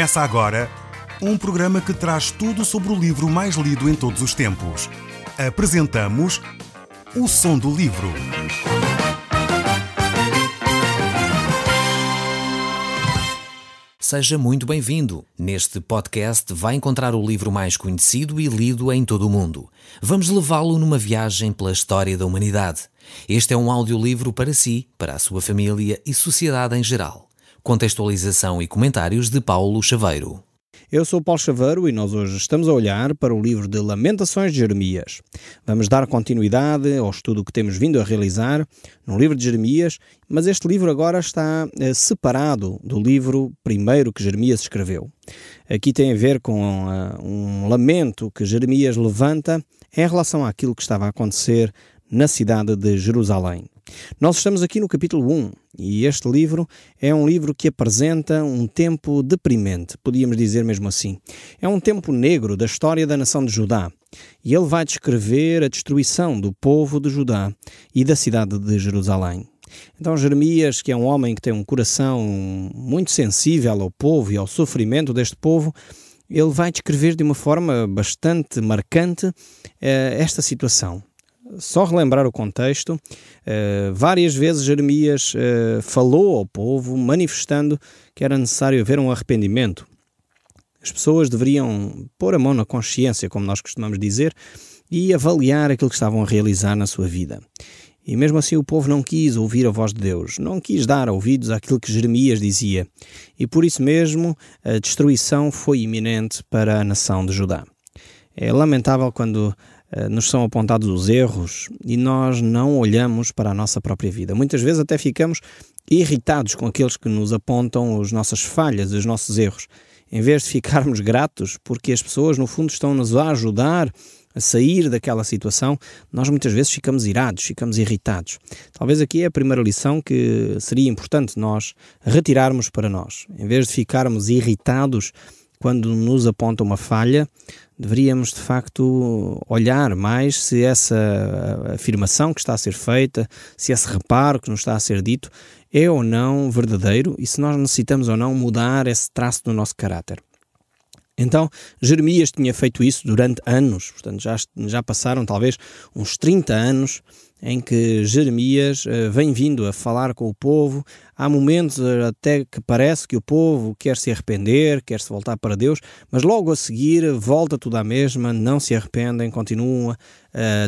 Começa agora um programa que traz tudo sobre o livro mais lido em todos os tempos. Apresentamos O Som do Livro. Seja muito bem-vindo. Neste podcast vai encontrar o livro mais conhecido e lido em todo o mundo. Vamos levá-lo numa viagem pela história da humanidade. Este é um audiolivro para si, para a sua família e sociedade em geral. Contextualização e comentários de Paulo Chaveiro. Eu sou Paulo Chaveiro e nós hoje estamos a olhar para o livro de Lamentações de Jeremias. Vamos dar continuidade ao estudo que temos vindo a realizar no livro de Jeremias, mas este livro agora está separado do livro primeiro que Jeremias escreveu. Aqui tem a ver com um lamento que Jeremias levanta em relação àquilo que estava a acontecer na cidade de Jerusalém. Nós estamos aqui no capítulo 1 e este livro é um livro que apresenta um tempo deprimente, podíamos dizer mesmo assim. É um tempo negro da história da nação de Judá e ele vai descrever a destruição do povo de Judá e da cidade de Jerusalém. Então Jeremias, que é um homem que tem um coração muito sensível ao povo e ao sofrimento deste povo, ele vai descrever de uma forma bastante marcante esta situação. Só relembrar o contexto, várias vezes Jeremias falou ao povo, manifestando que era necessário haver um arrependimento. As pessoas deveriam pôr a mão na consciência, como nós costumamos dizer, e avaliar aquilo que estavam a realizar na sua vida. E mesmo assim o povo não quis ouvir a voz de Deus, não quis dar ouvidos àquilo que Jeremias dizia. E por isso mesmo a destruição foi iminente para a nação de Judá. É lamentável quando nos são apontados os erros e nós não olhamos para a nossa própria vida. Muitas vezes até ficamos irritados com aqueles que nos apontam as nossas falhas, os nossos erros, em vez de ficarmos gratos porque as pessoas no fundo estão-nos a ajudar a sair daquela situação. Nós muitas vezes ficamos irados, ficamos irritados. Talvez aqui é a primeira lição que seria importante nós retirarmos para nós. Em vez de ficarmos irritados quando nos aponta uma falha, deveríamos de facto olhar mais se essa afirmação que está a ser feita, se esse reparo que nos está a ser dito é ou não verdadeiro e se nós necessitamos ou não mudar esse traço do nosso caráter. Então, Jeremias tinha feito isso durante anos, portanto já passaram talvez uns 30 anos em que Jeremias vem vindo a falar com o povo. Há momentos até que parece que o povo quer se arrepender, quer se voltar para Deus, mas logo a seguir volta tudo à mesma, não se arrependem, continuam a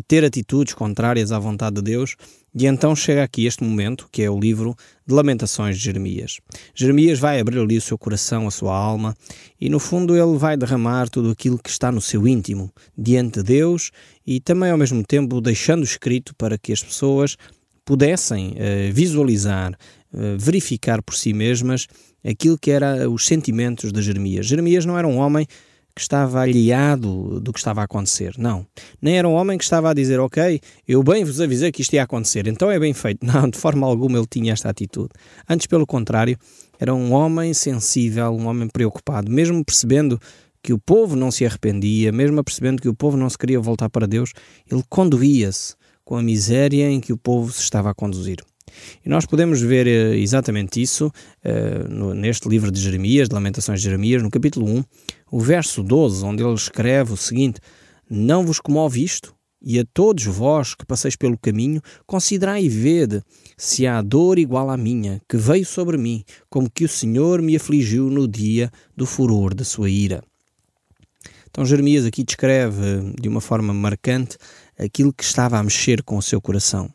ter atitudes contrárias à vontade de Deus. E então chega aqui este momento, que é o livro de Lamentações de Jeremias. Jeremias vai abrir ali o seu coração, a sua alma, e no fundo ele vai derramar tudo aquilo que está no seu íntimo, diante de Deus, e também ao mesmo tempo deixando escrito para que as pessoas pudessem visualizar, verificar por si mesmas aquilo que eram os sentimentos de Jeremias. Jeremias não era um homem que estava alheado do que estava a acontecer, não. Nem era um homem que estava a dizer, ok, eu bem vos avisei que isto ia acontecer, então é bem feito. Não, de forma alguma ele tinha esta atitude. Antes, pelo contrário, era um homem sensível, um homem preocupado, mesmo percebendo que o povo não se arrependia, mesmo percebendo que o povo não se queria voltar para Deus, ele conduía-se com a miséria em que o povo se estava a conduzir. E nós podemos ver exatamente isso neste livro de Jeremias, de Lamentações de Jeremias, no capítulo 1, o verso 12, onde ele escreve o seguinte: não vos comove isto? E a todos vós que passeis pelo caminho, considerai e vede se há dor igual à minha, que veio sobre mim, como que o Senhor me afligiu no dia do furor da sua ira. Então Jeremias aqui descreve de uma forma marcante aquilo que estava a mexer com o seu coração.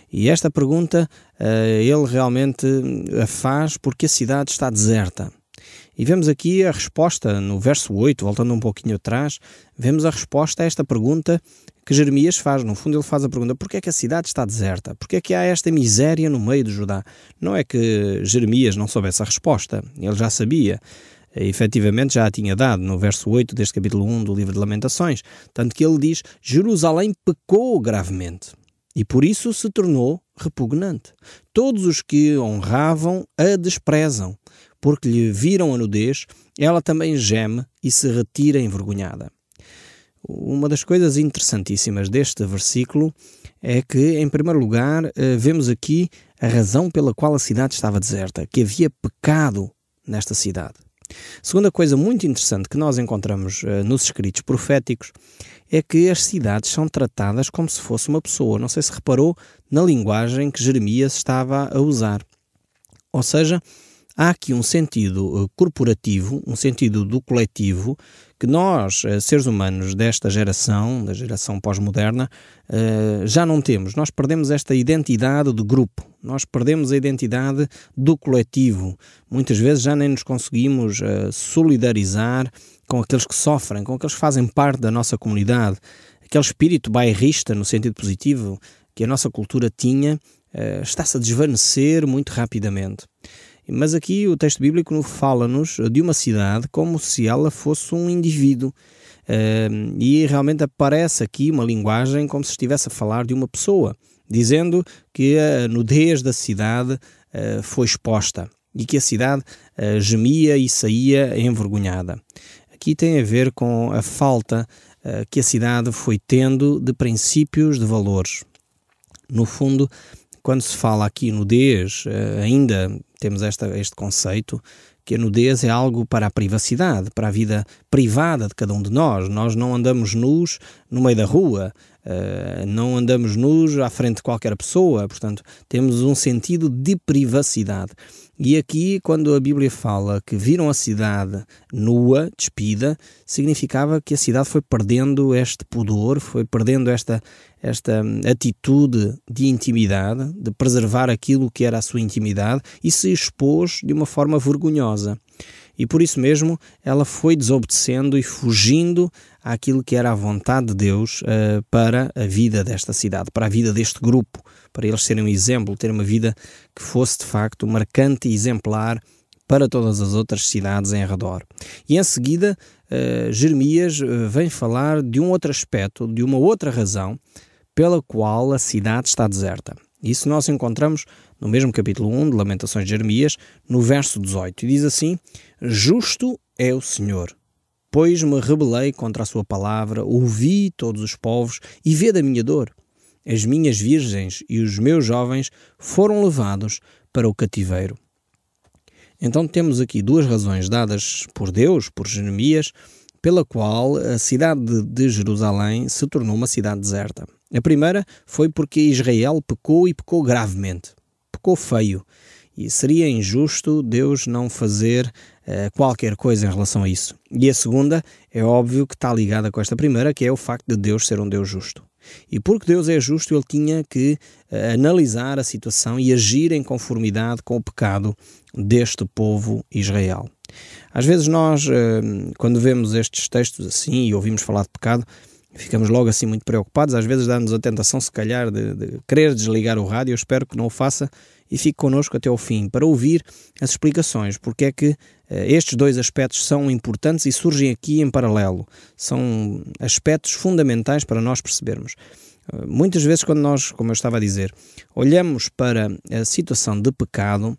E esta pergunta ele realmente a faz porque a cidade está deserta. E vemos aqui a resposta no verso 8, voltando um pouquinho atrás, vemos a resposta a esta pergunta que Jeremias faz. No fundo ele faz a pergunta, porquê é que a cidade está deserta? Porquê é que há esta miséria no meio de Judá? Não é que Jeremias não soubesse a resposta, ele já sabia. Efetivamente já a tinha dado no verso 8 deste capítulo 1 do livro de Lamentações. Tanto que ele diz, Jerusalém pecou gravemente e por isso se tornou repugnante. Todos os que honravam a desprezam, porque lhe viram a nudez, ela também geme e se retira envergonhada. Uma das coisas interessantíssimas deste versículo é que, em primeiro lugar, vemos aqui a razão pela qual a cidade estava deserta, que havia pecado nesta cidade. Segunda coisa muito interessante que nós encontramos nos escritos proféticos é que as cidades são tratadas como se fosse uma pessoa. Não sei se reparou na linguagem que Jeremias estava a usar. Ou seja, há aqui um sentido corporativo, um sentido do coletivo, que nós, seres humanos desta geração, da geração pós-moderna, já não temos. Nós perdemos esta identidade do grupo, nós perdemos a identidade do coletivo. Muitas vezes já nem nos conseguimos solidarizar com aqueles que sofrem, com aqueles que fazem parte da nossa comunidade. Aquele espírito bairrista, no sentido positivo, que a nossa cultura tinha, está-se a desvanecer muito rapidamente. Mas aqui o texto bíblico fala-nos de uma cidade como se ela fosse um indivíduo. E realmente aparece aqui uma linguagem como se estivesse a falar de uma pessoa, dizendo que a nudez da cidade foi exposta e que a cidade gemia e saía envergonhada. Aqui tem a ver com a falta que a cidade foi tendo de princípios, de valores. No fundo, quando se fala aqui nudez, ainda temos este conceito que a nudez é algo para a privacidade, para a vida privada de cada um de nós. Nós não andamos nus no meio da rua, não andamos nus à frente de qualquer pessoa, portanto, temos um sentido de privacidade. E aqui, quando a Bíblia fala que viram a cidade nua, despida, significava que a cidade foi perdendo este pudor, foi perdendo esta atitude de intimidade, de preservar aquilo que era a sua intimidade, e se expôs de uma forma vergonhosa. E por isso mesmo ela foi desobedecendo e fugindo àquilo que era a vontade de Deus para a vida desta cidade, para a vida deste grupo, para eles serem um exemplo, terem uma vida que fosse de facto marcante e exemplar para todas as outras cidades em redor. E em seguida, Jeremias vem falar de um outro aspecto, de uma outra razão pela qual a cidade está deserta. Isso nós encontramos no mesmo capítulo 1 de Lamentações de Jeremias, no verso 18. E diz assim: Justo é o Senhor, pois me rebelei contra a sua palavra, ouvi todos os povos e vede a minha dor. As minhas virgens e os meus jovens foram levados para o cativeiro. Então temos aqui duas razões dadas por Deus, por Jeremias, pela qual a cidade de Jerusalém se tornou uma cidade deserta. A primeira foi porque Israel pecou e pecou gravemente. Pecou feio. E seria injusto Deus não fazer qualquer coisa em relação a isso. E a segunda é óbvio que está ligada com esta primeira, que é o facto de Deus ser um Deus justo. E porque Deus é justo, ele tinha que analisar a situação e agir em conformidade com o pecado deste povo Israel. Às vezes nós, quando vemos estes textos assim e ouvimos falar de pecado, ficamos logo assim muito preocupados. Às vezes dá-nos a tentação, se calhar, de querer desligar o rádio. Eu espero que não o faça e fique connosco até ao fim para ouvir as explicações, porque é que estes dois aspectos são importantes e surgem aqui em paralelo. São aspectos fundamentais para nós percebermos. Muitas vezes quando nós, como eu estava a dizer, olhamos para a situação de pecado,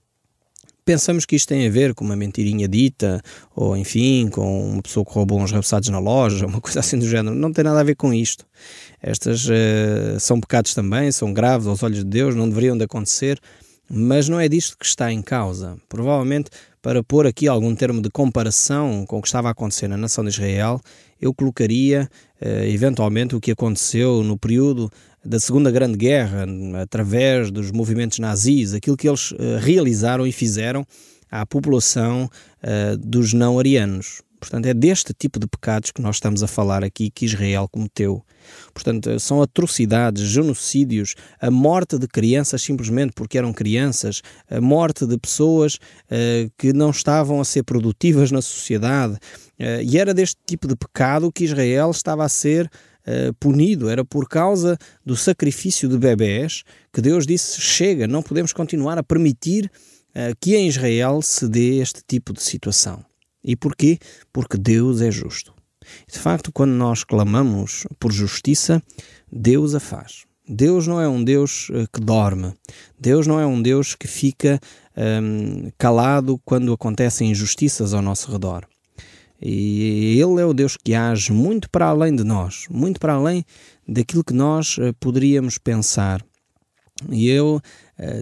pensamos que isto tem a ver com uma mentirinha dita, ou enfim, com uma pessoa que roubou uns repousados na loja, uma coisa assim do género. Não tem nada a ver com isto. Estas são pecados também, são graves aos olhos de Deus, não deveriam de acontecer, mas não é disto que está em causa. Provavelmente, para pôr aqui algum termo de comparação com o que estava a acontecer na nação de Israel, eu colocaria eventualmente o que aconteceu no período da Segunda Grande Guerra, através dos movimentos nazis, aquilo que eles realizaram e fizeram à população dos não-arianos. Portanto, é deste tipo de pecados que nós estamos a falar aqui que Israel cometeu. Portanto, são atrocidades, genocídios, a morte de crianças simplesmente porque eram crianças, a morte de pessoas que não estavam a ser produtivas na sociedade. E era deste tipo de pecado que Israel estava a ser punido. Era por causa do sacrifício de bebés que Deus disse: chega, não podemos continuar a permitir que em Israel se dê este tipo de situação. E porquê? Porque Deus é justo. De facto, quando nós clamamos por justiça, Deus a faz. Deus não é um Deus que dorme. Deus não é um Deus que fica calado quando acontecem injustiças ao nosso redor. E Ele é o Deus que age muito para além de nós, muito para além daquilo que nós poderíamos pensar. E eu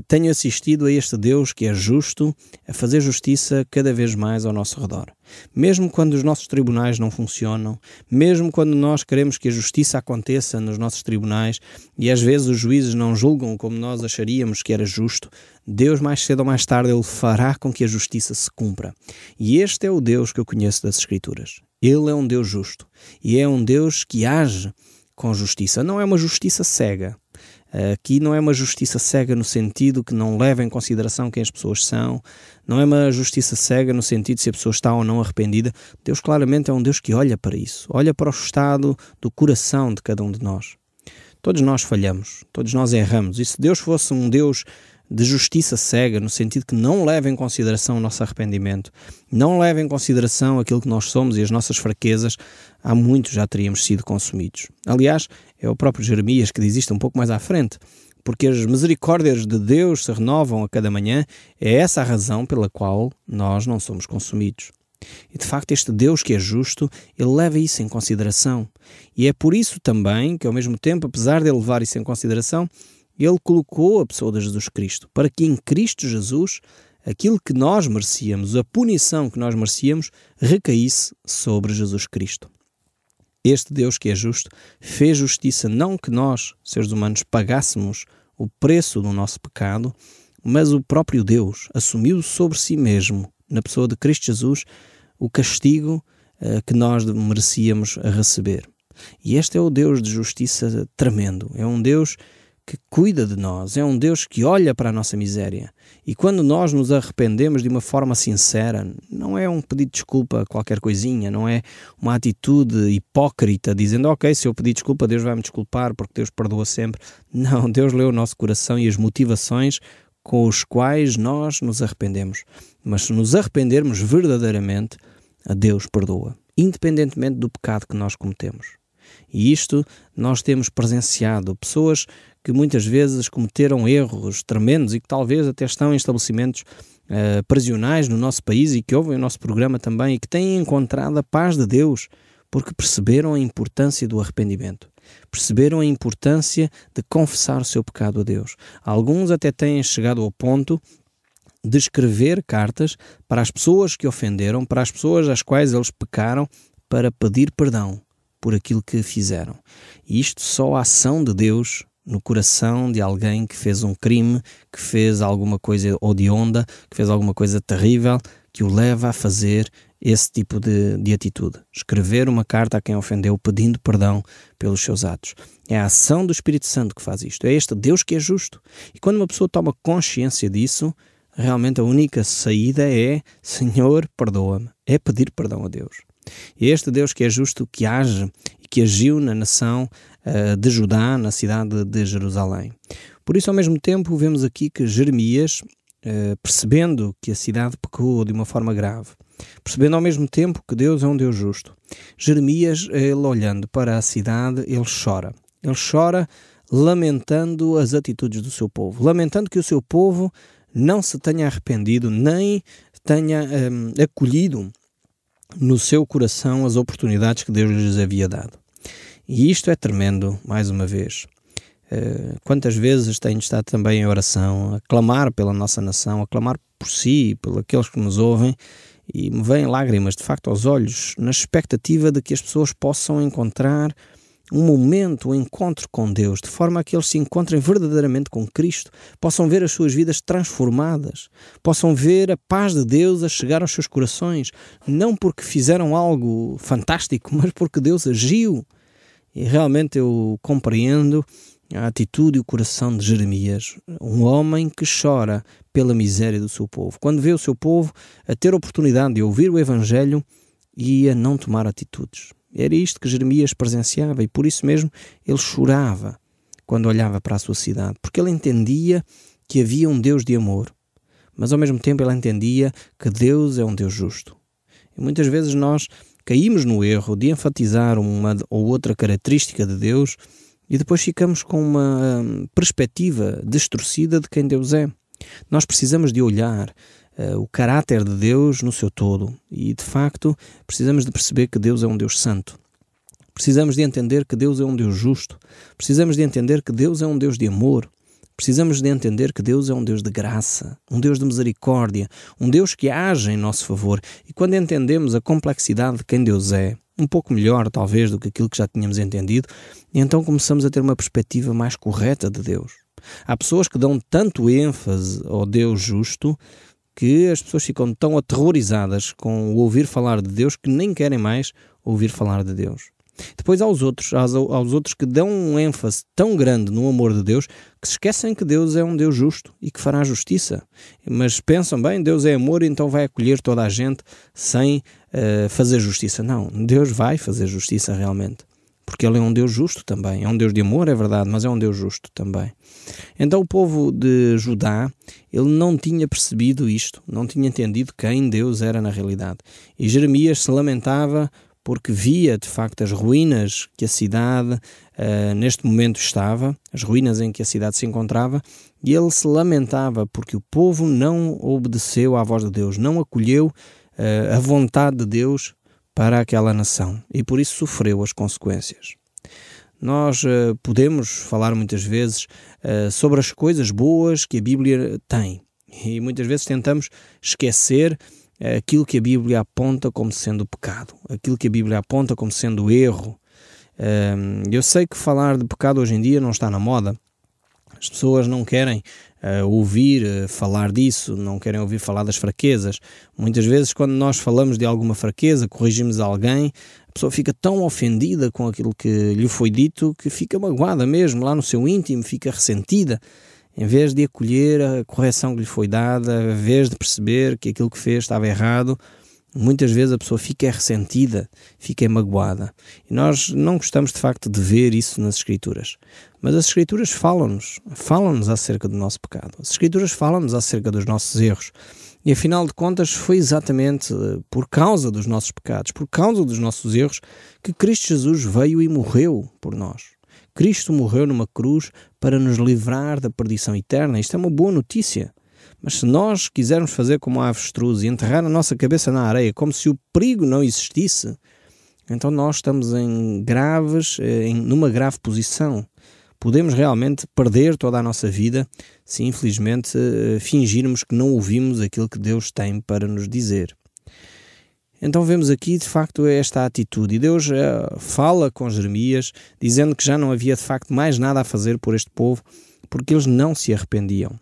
tenho assistido a este Deus que é justo, a fazer justiça cada vez mais ao nosso redor. Mesmo quando os nossos tribunais não funcionam, mesmo quando nós queremos que a justiça aconteça nos nossos tribunais e às vezes os juízes não julgam como nós acharíamos que era justo, Deus mais cedo ou mais tarde Ele fará com que a justiça se cumpra. E este é o Deus que eu conheço das Escrituras. Ele é um Deus justo e é um Deus que age com justiça. Não é uma justiça cega. Aqui não é uma justiça cega no sentido que não leva em consideração quem as pessoas são, não é uma justiça cega no sentido de se a pessoa está ou não arrependida. Deus claramente é um Deus que olha para isso, olha para o estado do coração de cada um de nós. Todos nós falhamos, todos nós erramos, e se Deus fosse um Deus de justiça cega, no sentido que não leva em consideração o nosso arrependimento, não leva em consideração aquilo que nós somos e as nossas fraquezas, há muito já teríamos sido consumidos. Aliás, é o próprio Jeremias que diz isto um pouco mais à frente, porque as misericórdias de Deus se renovam a cada manhã, é essa a razão pela qual nós não somos consumidos. E de facto este Deus que é justo, Ele leva isso em consideração. E é por isso também que ao mesmo tempo, apesar de Ele levar isso em consideração, Ele colocou a pessoa de Jesus Cristo, para que em Cristo Jesus, aquilo que nós merecíamos, a punição que nós merecíamos, recaísse sobre Jesus Cristo. Este Deus que é justo fez justiça não que nós, seres humanos, pagássemos o preço do nosso pecado, mas o próprio Deus assumiu sobre si mesmo, na pessoa de Cristo Jesus, o castigo que nós merecíamos receber. E este é o Deus de justiça tremendo, é um Deus que cuida de nós, é um Deus que olha para a nossa miséria. E quando nós nos arrependemos de uma forma sincera, não é um pedido de desculpa a qualquer coisinha, não é uma atitude hipócrita, dizendo, ok, se eu pedir desculpa, Deus vai me desculpar porque Deus perdoa sempre. Não, Deus lê o nosso coração e as motivações com os quais nós nos arrependemos. Mas se nos arrependermos verdadeiramente, a Deus perdoa, independentemente do pecado que nós cometemos. E isto nós temos presenciado, pessoas que muitas vezes cometeram erros tremendos e que talvez até estão em estabelecimentos prisionais no nosso país e que ouvem o nosso programa também e que têm encontrado a paz de Deus porque perceberam a importância do arrependimento, perceberam a importância de confessar o seu pecado a Deus. Alguns até têm chegado ao ponto de escrever cartas para as pessoas que ofenderam, para as pessoas às quais eles pecaram, para pedir perdão por aquilo que fizeram. E isto só a ação de Deus no coração de alguém que fez um crime, que fez alguma coisa odionda, que fez alguma coisa terrível, que o leva a fazer esse tipo de atitude. Escrever uma carta a quem ofendeu pedindo perdão pelos seus atos. É a ação do Espírito Santo que faz isto. É este Deus que é justo. E quando uma pessoa toma consciência disso, realmente a única saída é Senhor, perdoa-me. É pedir perdão a Deus. E é este Deus que é justo, que age e que agiu na nação de Judá, na cidade de Jerusalém. Por isso, ao mesmo tempo, vemos aqui que Jeremias, percebendo que a cidade pecou de uma forma grave, percebendo ao mesmo tempo que Deus é um Deus justo, Jeremias, ele olhando para a cidade, ele chora. Ele chora lamentando as atitudes do seu povo, lamentando que o seu povo não se tenha arrependido, nem tenha acolhido no seu coração as oportunidades que Deus lhes havia dado. E isto é tremendo, mais uma vez. Quantas vezes tenho estado também em oração, a clamar pela nossa nação, a clamar por si, por aqueles que nos ouvem, e me vêm lágrimas de facto aos olhos, na expectativa de que as pessoas possam encontrar um momento, um encontro com Deus, de forma a que eles se encontrem verdadeiramente com Cristo, possam ver as suas vidas transformadas, possam ver a paz de Deus a chegar aos seus corações, não porque fizeram algo fantástico, mas porque Deus agiu. E realmente eu compreendo a atitude e o coração de Jeremias, um homem que chora pela miséria do seu povo, quando vê o seu povo a ter a oportunidade de ouvir o Evangelho e a não tomar atitudes. Era isto que Jeremias presenciava e por isso mesmo ele chorava quando olhava para a sua cidade, porque ele entendia que havia um Deus de amor, mas ao mesmo tempo ele entendia que Deus é um Deus justo. E muitas vezes nós caímos no erro de enfatizar uma ou outra característica de Deus e depois ficamos com uma perspectiva distorcida de quem Deus é. Nós precisamos de olhar o caráter de Deus no seu todo e, de facto, precisamos de perceber que Deus é um Deus santo. Precisamos de entender que Deus é um Deus justo. Precisamos de entender que Deus é um Deus de amor, Precisamos de entender que Deus é um Deus de graça, um Deus de misericórdia, um Deus que age em nosso favor. E quando entendemos a complexidade de quem Deus é, um pouco melhor talvez do que aquilo que já tínhamos entendido, então começamos a ter uma perspectiva mais correta de Deus. Há pessoas que dão tanto ênfase ao Deus justo que as pessoas ficam tão aterrorizadas com o ouvir falar de Deus que nem querem mais ouvir falar de Deus. Depois há aos outros que dão um ênfase tão grande no amor de Deus que se esquecem que Deus é um Deus justo e que fará justiça. Mas pensam, bem, Deus é amor, então vai acolher toda a gente sem fazer justiça. Não, Deus vai fazer justiça realmente. Porque Ele é um Deus justo também. É um Deus de amor, é verdade, mas é um Deus justo também. Então o povo de Judá, ele não tinha percebido isto, não tinha entendido quem Deus era na realidade. E Jeremias se lamentava porque via, de facto, as ruínas que a cidade neste momento estava, as ruínas em que a cidade se encontrava, e ele se lamentava porque o povo não obedeceu à voz de Deus, não acolheu a vontade de Deus para aquela nação, e por isso sofreu as consequências. Nós podemos falar muitas vezes sobre as coisas boas que a Bíblia tem, e muitas vezes tentamos esquecer aquilo que a Bíblia aponta como sendo pecado, aquilo que a Bíblia aponta como sendo erro. Eu sei que falar de pecado hoje em dia não está na moda. As pessoas não querem ouvir falar disso, não querem ouvir falar das fraquezas. Muitas vezes, quando nós falamos de alguma fraqueza, corrigimos alguém, a pessoa fica tão ofendida com aquilo que lhe foi dito que fica magoada mesmo, lá no seu íntimo, fica ressentida. Em vez de acolher a correção que lhe foi dada, em vez de perceber que aquilo que fez estava errado, muitas vezes a pessoa fica ressentida, fica magoada. E nós não gostamos de facto de ver isso nas Escrituras. Mas as Escrituras falam-nos acerca do nosso pecado. As Escrituras falam-nos acerca dos nossos erros. E afinal de contas foi exatamente por causa dos nossos pecados, por causa dos nossos erros, que Cristo Jesus veio e morreu por nós. Cristo morreu numa cruz para nos livrar da perdição eterna. Isto é uma boa notícia. Mas se nós quisermos fazer como a avestruz e enterrar a nossa cabeça na areia como se o perigo não existisse, então nós estamos numa grave posição. Podemos realmente perder toda a nossa vida se infelizmente fingirmos que não ouvimos aquilo que Deus tem para nos dizer. Então vemos aqui de facto esta atitude, e Deus fala com Jeremias dizendo que já não havia de facto mais nada a fazer por este povo porque eles não se arrependiam.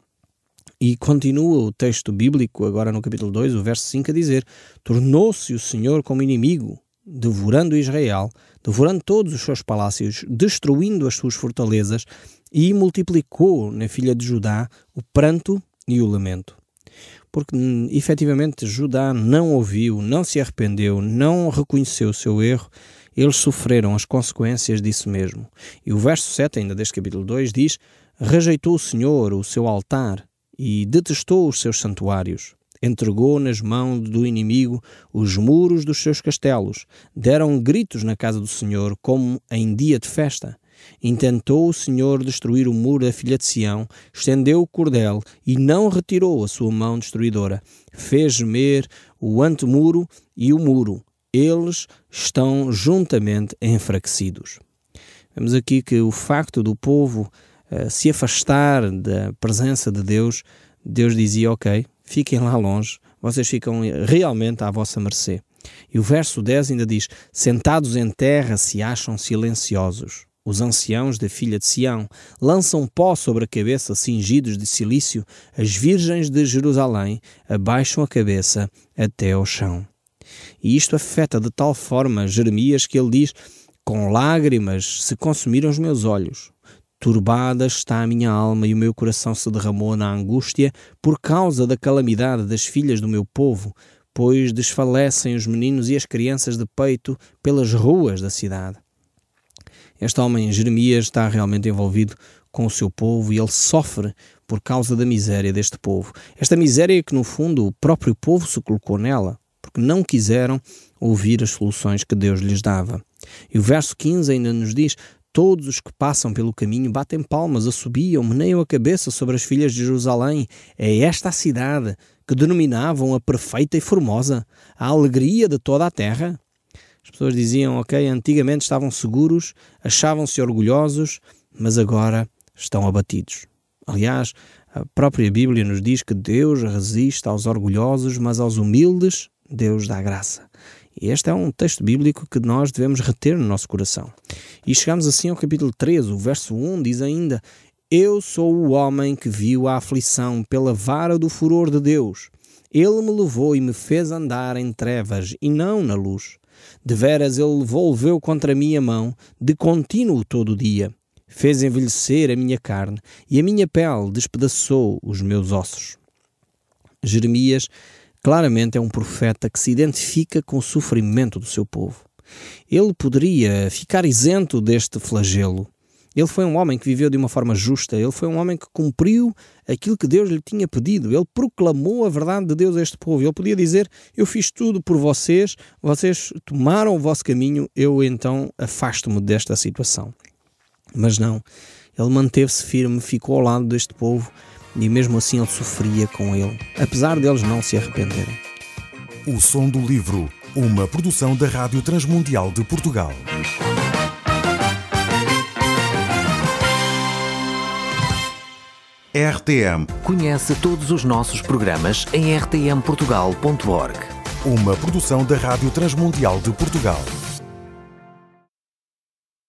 E continua o texto bíblico agora no capítulo 2, o verso 5 a dizer: tornou-se o Senhor como inimigo, devorando Israel, devorando todos os seus palácios, destruindo as suas fortalezas, e multiplicou na filha de Judá o pranto e o lamento. Porque efetivamente Judá não ouviu, não se arrependeu, não reconheceu o seu erro, eles sofreram as consequências disso mesmo. E o verso 7 ainda deste capítulo 2 diz: rejeitou o Senhor o seu altar e detestou os seus santuários. Entregou nas mãos do inimigo os muros dos seus castelos. Deram gritos na casa do Senhor como em dia de festa. Intentou o Senhor destruir o muro da filha de Sião, estendeu o cordel e não retirou a sua mão destruidora. Fez gemer o antemuro e o muro. Eles estão juntamente enfraquecidos. Vemos aqui que o facto do povo se afastar da presença de Deus, Deus dizia: ok, fiquem lá longe, vocês ficam realmente à vossa mercê. E o verso 10 ainda diz: sentados em terra se acham silenciosos. Os anciãos da filha de Sião lançam pó sobre a cabeça, cingidos de cilício. As virgens de Jerusalém abaixam a cabeça até ao chão. E isto afeta de tal forma Jeremias que ele diz: com lágrimas se consumiram os meus olhos. Turbada está a minha alma e o meu coração se derramou na angústia por causa da calamidade das filhas do meu povo, pois desfalecem os meninos e as crianças de peito pelas ruas da cidade. Este homem, Jeremias, está realmente envolvido com o seu povo e ele sofre por causa da miséria deste povo. Esta miséria que, no fundo, o próprio povo se colocou nela, porque não quiseram ouvir as soluções que Deus lhes dava. E o verso 15 ainda nos diz: todos os que passam pelo caminho batem palmas, assobiam, meneiam a cabeça sobre as filhas de Jerusalém. É esta a cidade que denominavam a perfeita e formosa, a alegria de toda a terra. As pessoas diziam: ok, antigamente estavam seguros, achavam-se orgulhosos, mas agora estão abatidos. Aliás, a própria Bíblia nos diz que Deus resiste aos orgulhosos, mas aos humildes Deus dá graça. E este é um texto bíblico que nós devemos reter no nosso coração. E chegamos assim ao capítulo 13, o verso 1 diz ainda: Eu sou o homem que viu a aflição pela vara do furor de Deus. Ele me levou e me fez andar em trevas e não na luz. Deveras ele volveu contra mim a mão, de contínuo todo o dia. Fez envelhecer a minha carne e a minha pele despedaçou os meus ossos. Jeremias claramente é um profeta que se identifica com o sofrimento do seu povo. Ele poderia ficar isento deste flagelo. Ele foi um homem que viveu de uma forma justa. Ele foi um homem que cumpriu aquilo que Deus lhe tinha pedido. Ele proclamou a verdade de Deus a este povo. Ele podia dizer: eu fiz tudo por vocês, vocês tomaram o vosso caminho, eu então afasto-me desta situação. Mas não, ele manteve-se firme, ficou ao lado deste povo e mesmo assim ele sofria com ele, apesar deles não se arrependerem. O Som do Livro, uma produção da Rádio Transmundial de Portugal. RTM. Conhece todos os nossos programas em rtmportugal.org. Uma produção da Rádio Transmundial de Portugal.